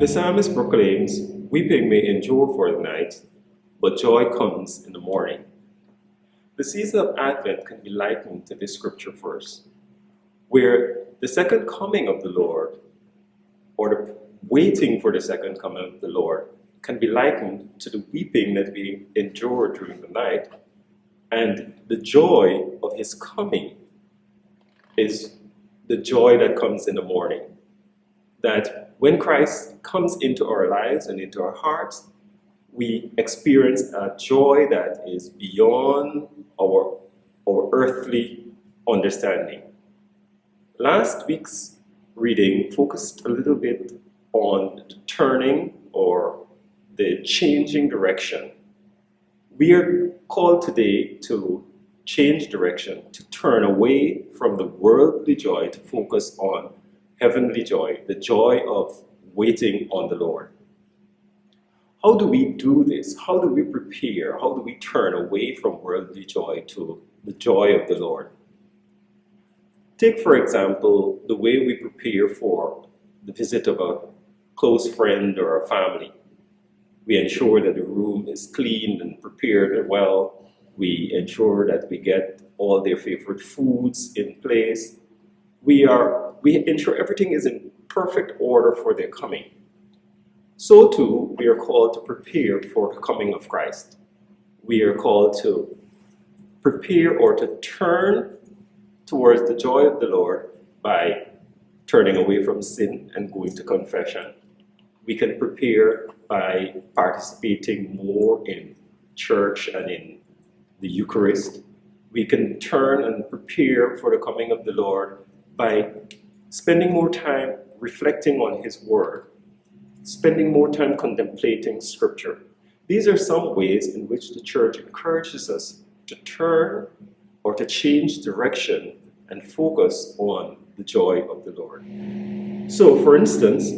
The psalmist proclaims, "Weeping may endure for the night, but joy comes in the morning." The season of Advent can be likened to this scripture verse, where the second coming of the Lord, or the waiting for the second coming of the Lord, can be likened to the weeping that we endure during the night, and the joy of his coming is the joy that comes in the morning. That when Christ comes into our lives and into our hearts, we experience a joy that is beyond our earthly understanding. Last week's reading focused a little bit on the turning or the changing direction. We are called today to change direction, to turn away from the worldly joy to focus on heavenly joy, the joy of waiting on the Lord. How do we do this? How do we prepare? How do we turn away from worldly joy to the joy of the Lord? Take, for example, the way we prepare for the visit of a close friend or a family. We ensure that the room is cleaned and prepared well. We ensure that we get all their favorite foods in place. We ensure everything is in perfect order for their coming. So too, we are called to prepare for the coming of Christ. We are called to prepare or to turn towards the joy of the Lord by turning away from sin and going to confession. We can prepare by participating more in church and in the Eucharist. We can turn and prepare for the coming of the Lord by spending more time reflecting on His Word, spending more time contemplating Scripture. These are some ways in which the Church encourages us to turn or to change direction and focus on the joy of the Lord. So, for instance,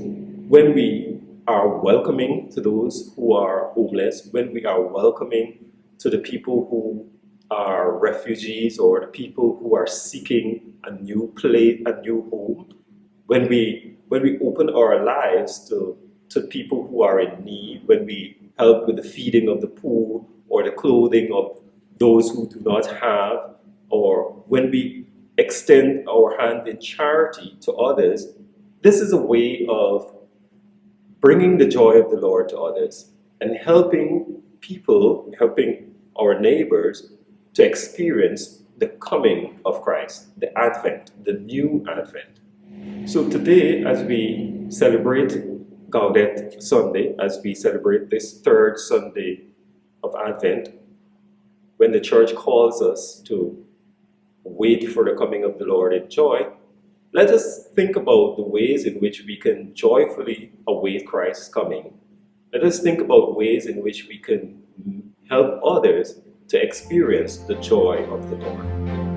when we are welcoming to those who are homeless, when we are welcoming to the people who are refugees or the people who are seeking a new place, a new home, when we open our lives to people who are in need, when we help with the feeding of the poor or the clothing of those who do not have, or when we extend our hand in charity to others, this is a way of bringing the joy of the Lord to others and helping people, helping our neighbors to experience the coming of Christ, the Advent, the new Advent. So today, as we celebrate Gaudete Sunday, as we celebrate this third Sunday of Advent, when the Church calls us to wait for the coming of the Lord in joy, let us think about the ways in which we can joyfully await Christ's coming. Let us think about ways in which we can help others to experience the joy of the Lord.